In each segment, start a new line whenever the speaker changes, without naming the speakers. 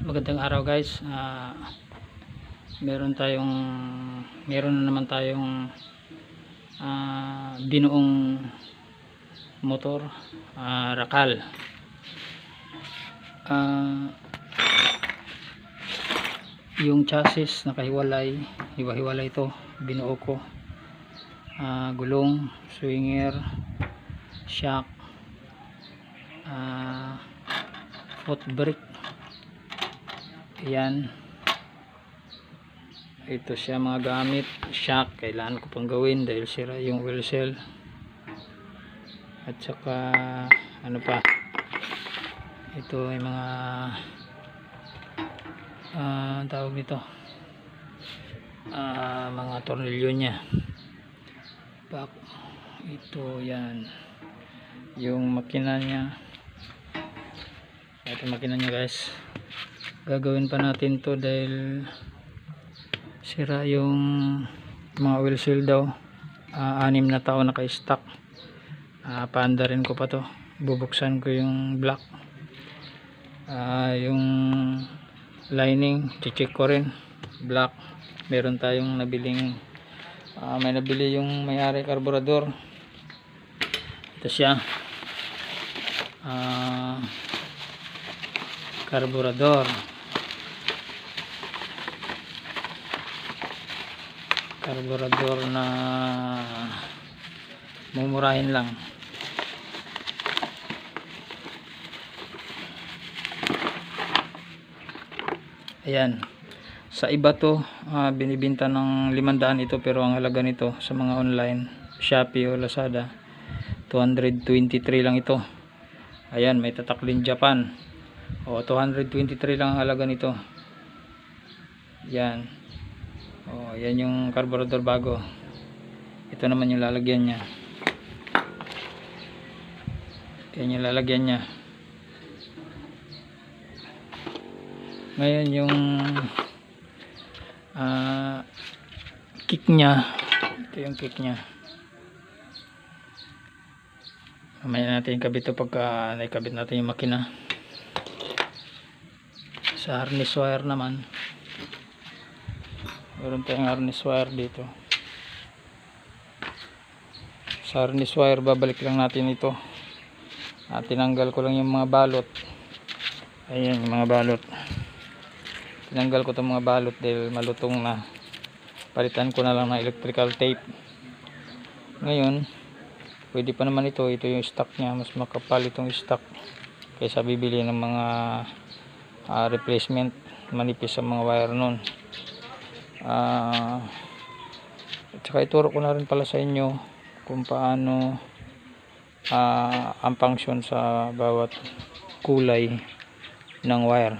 Magandang araw guys. Meron na naman tayong binuong motor, rakal. Yung chassis nakahiwalay, hiwa-hiwalay ito, binuo ko. Gulong, swinger, shock, foot brake. Ayan, ito siya mga gamit. Shock, kailangan ko pang gawin dahil sira yung oil cell. At saka ano pa, ito ay mga tawag nito, mga tornilyo nya. Ito yan, yung makina nya. Ito makina nya guys. Gagawin pa natin to dahil sira yung mga oil seal daw. 6 na taon naka-stock. Paanda rin ko pa to, bubuksan ko yung block, yung lining check ko rin. Black, meron tayong nabiling may nabili yung may-ari karburador. Ito siya, karburador na mumurahin lang. Ayan, sa iba to binibinta ng 500 ito, pero ang halaga nito sa mga online, Shopee o Lazada, 223 lang ito. Ayan, may tataklin Japan. 223 lang ang halaga nito. Yan. Yan yung carburetor bago. Ito naman yung lalagyan niya. Yan yung lalagyan niya. Ngayon yung kick niya. Ito yung kick niya. Mamaya natin ikabit ito pagka naikabit natin yung makina. Sa harness wire naman, meron tayong harness wire dito. Sa harness wire, babalik lang natin ito. Tinanggal ko lang yung mga balot. Ayan yung mga balot. Tinanggal ko itong mga balot dahil malutong na. Palitan ko na lang ng electrical tape. Ngayon, pwede pa naman ito. Ito yung stock nya. Mas makapal itong stock kaysa bibili ng mga replacement manipis sa mga wire nun. At saka ituro ko na rin pala sa inyo kung paano ang function sa bawat kulay ng wire.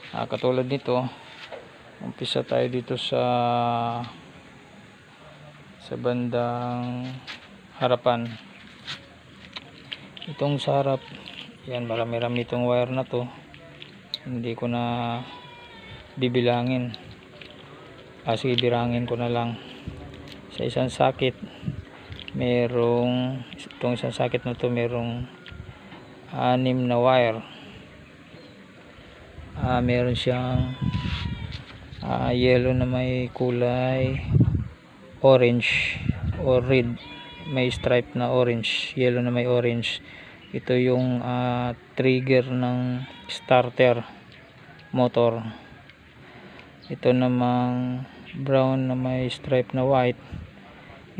Katulad nito, umpisa tayo dito sa bandang harapan. Itong sa harap, yan, marami-rami itong wire na to. Hindi ko na bibilangin. Sige, birangin ko na lang. Sa isang sakit, itong isang sakit na to, merong 6 na wire. Meron siyang yellow na may kulay orange o red, may stripe na orange, yellow na may orange. Ito yung trigger ng starter motor. Ito namang brown na may stripe na white,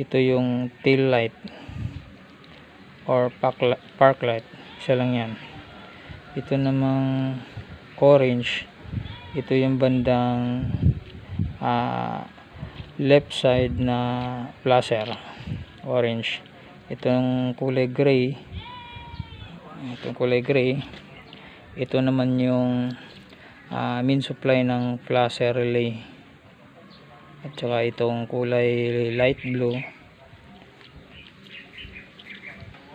ito yung tail light or park light. Isa lang yan. Ito namang orange, ito yung bandang left side na flasher, orange. Itong kulay gray, ito naman yung main supply ng flasher relay. At saka itong kulay light blue,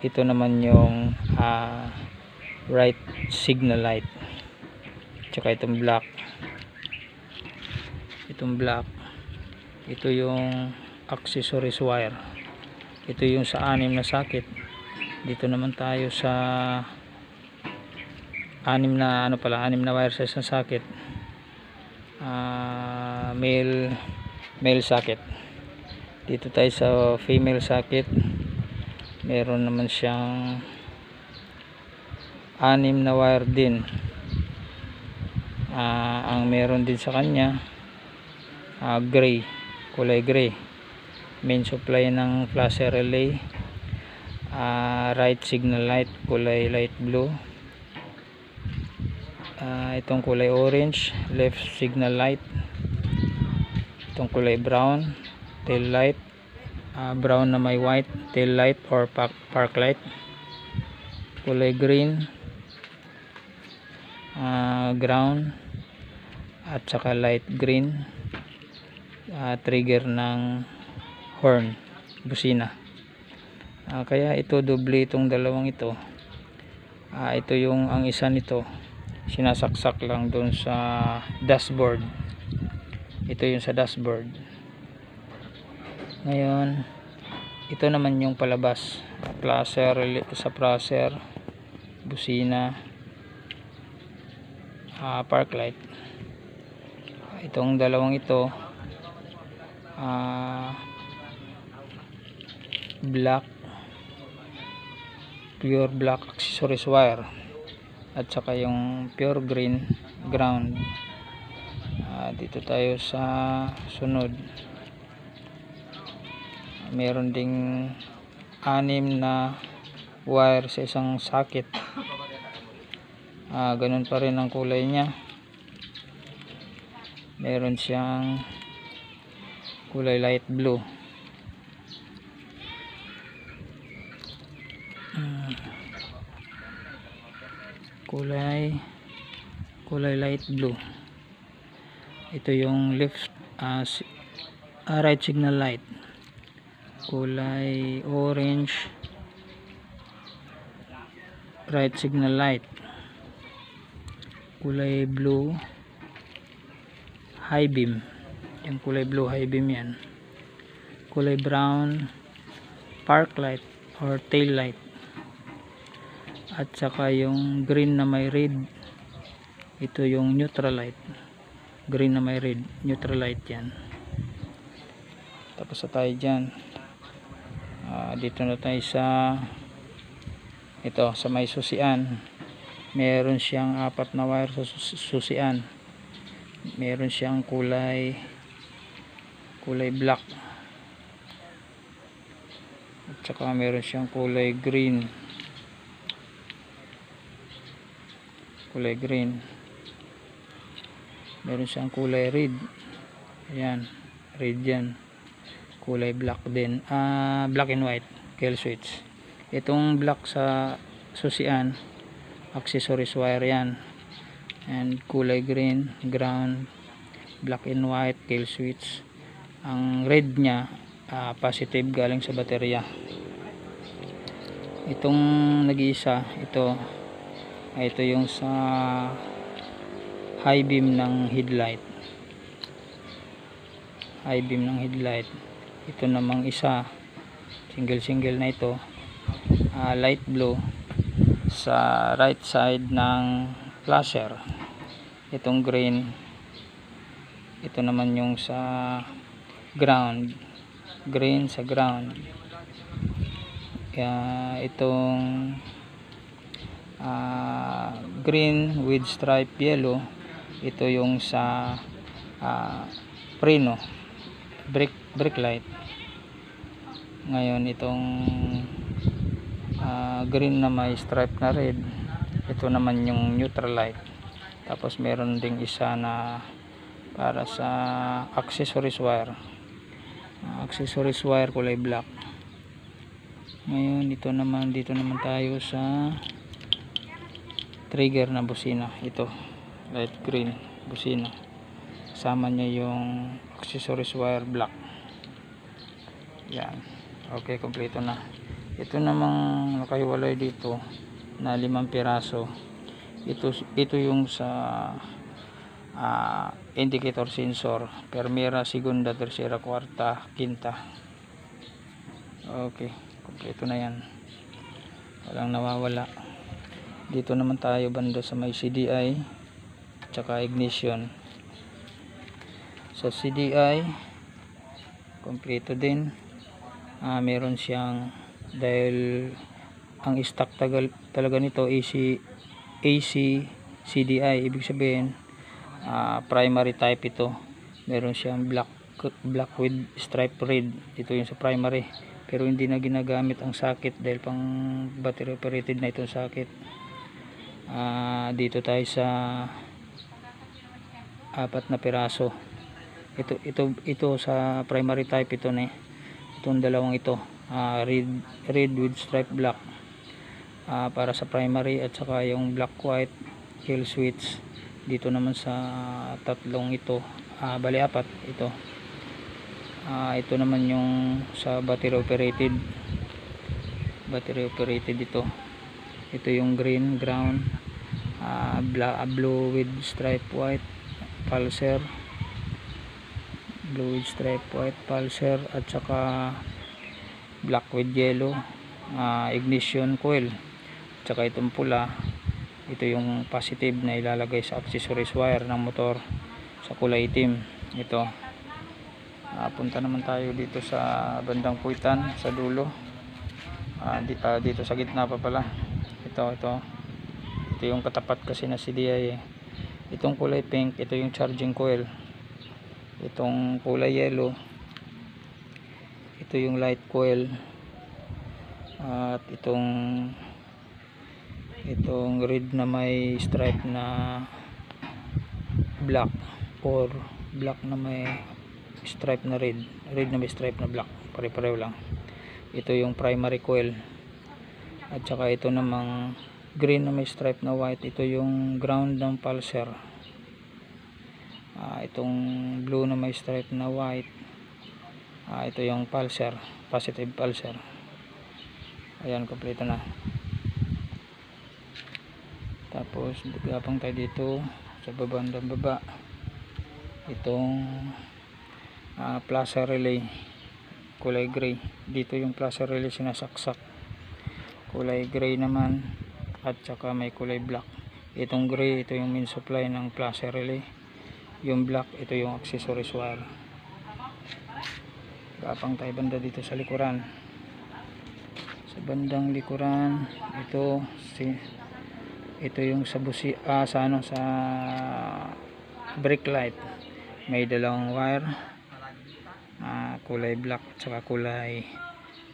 ito naman yung right signal light. At saka itong black, ito yung accessories wire. Ito yung sa 6 na sakit. Dito naman tayo sa anim na wire sa isang socket. Male socket. Dito tayo sa female socket. Meron naman siyang 6 na wire din. Ang meron din sa kanya gray, kulay gray, main supply ng flasher relay, right signal light kulay light blue, itong kulay orange left signal light, itong kulay brown tail light, brown na may white tail light or park light, kulay green ground, at saka light green trigger ng horn, busina. Kaya ito doble itong dalawang ito. Ito yung ang isa nito sinasaksak lang doon sa dashboard. Ito yung sa dashboard. Ngayon ito naman yung palabas, sa flasher, busina, park light. Itong dalawang ito black, pure black accessories wire, at saka yung pure green ground. Dito tayo sa sunod. Meron ding 6 na wire sa isang socket. Ganun pa rin ang kulay niya. Meron siyang kulay light blue, kulay light blue. Ito yung left right signal light, kulay orange right signal light, kulay blue high beam, yung kulay blue high beam yan, kulay brown park light or tail light, at saka yung green na may red, ito yung neutral light, green na may red, neutral light yan. Tapos na tayo dyan. Dito na tayo sa ito, sa may susian. Meron siyang 4 na wire sa susian. Meron siyang kulay black, at saka meron siyang kulay green, meron siyang kulay red. Ayan, red yan, kulay black din, black and white kill switch. Itong black sa susian accessories wire yan, and kulay green ground, black and white kill switch. Ang red nya positive galing sa baterya. Itong nag-iisa ito yung sa high beam ng headlight, ito namang isa single na ito light blue sa right side ng flasher. Itong green, ito naman yung sa ground, green sa ground. Itong green with stripe yellow, ito yung sa preno, brake light. Ngayon itong green na may stripe na red, ito naman yung neutral light. Tapos meron ding isa na para sa accessories wire, kulay black. Ngayon dito naman tayo sa trigger na busina. Ito light green busina, kasama niya yung accessories wire black. Yan, okay, kompleto na. Ito namang nakahiwalay dito na 5 piraso. Ito yung sa indicator sensor, primera, segunda, tercera, cuarta, quinta. Okay, kompleto na yan, walang nawawala. Dito naman tayo banda sa may CDI tsaka ignition. Sa CDI kompleto din. Meron siyang, dahil ang stock talaga nito AC CDI, ibig sabihin primary type ito. Meron siyang black with stripe red, ito yung sa primary, pero hindi na ginagamit ang socket dahil pang battery operated na itong socket. Dito tayo sa 4 na piraso. Ito sa primary type ito na itong dalawang ito, red with stripe black para sa primary, at saka yung black white kill switch dito naman sa tatlong ito, bali 4 ito. Ito naman yung sa battery operated ito yung green ground, blue with stripe white pulsar, at saka black with yellow ignition coil. At saka itong pula, ito yung positive na ilalagay sa accessories wire ng motor sa kulay itim. Ito, punta naman tayo dito sa bandang puwitan sa dulo, dito sa gitna pa pala. Ito yung katapat kasi na CDI. Itong kulay pink, ito yung charging coil. Itong kulay yellow, ito yung light coil. At itong red na may stripe na black, or black na may stripe na red na may stripe na black, pare-pareho lang. Ito yung primary coil. At saka ito namang green na may stripe na white, ito yung ground ng pulsar. Itong blue na may stripe na white, ito yung pulsar, positive pulsar. Ayan, kompleto na. Tapos gapang tayo dito sa bandang baba, itong placer relay kulay gray. Dito yung placer relay sinasaksak, kulay gray naman, at saka may kulay black. Itong gray, ito yung main supply ng placer relay. Yung black, ito yung accessories wire. Gapang tayo banda dito sa likuran. Sa bandang likuran, ito yung sa busi, sa brake light, may dalawang wire, kulay black at saka kulay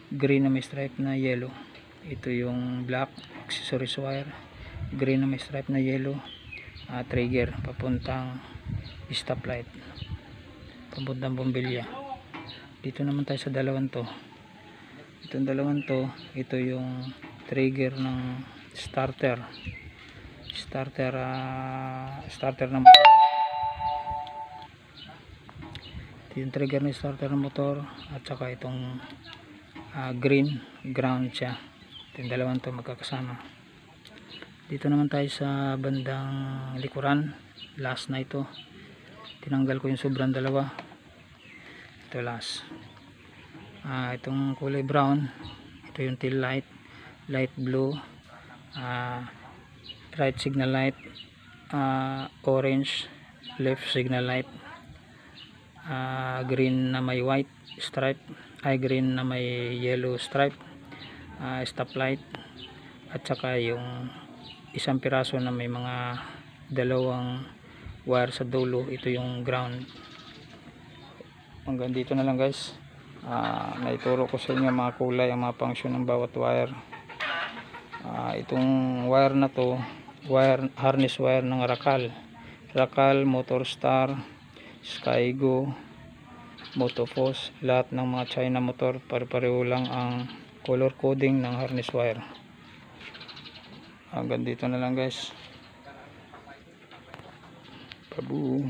green na may stripe na yellow. Ito yung black accessories wire, green na may stripe na yellow, trigger papuntang stoplight, papuntang bombilya. Dito naman tayo sa dalawang to. Itong dalawang to, ito yung trigger ng starter ng motor. Ito yung trigger ng starter ng motor, at saka itong green ground siya. Ito yung dalawang to magkakasama. Dito naman tayo sa bandang likuran, last na ito. Tinanggal ko yung sobrang dalawa. Ito last. Itong kulay brown, ito yung tail light, light blue, right signal light, orange left signal light, green na may white stripe, green na may yellow stripe, stop light, at saka yung isang piraso na may mga dalawang wire sa dulo, ito yung ground. Hanggang dito na lang guys. Naituro ko sa inyo mga kulay, ang mga function ng bawat wire. Itong wire na to, harness wire ng Racal, Motorstar, Skygo, Motofos, lahat ng mga China motor, pare-pareho lang ang color coding ng harness wire. Hanggang dito na lang guys. Pabu.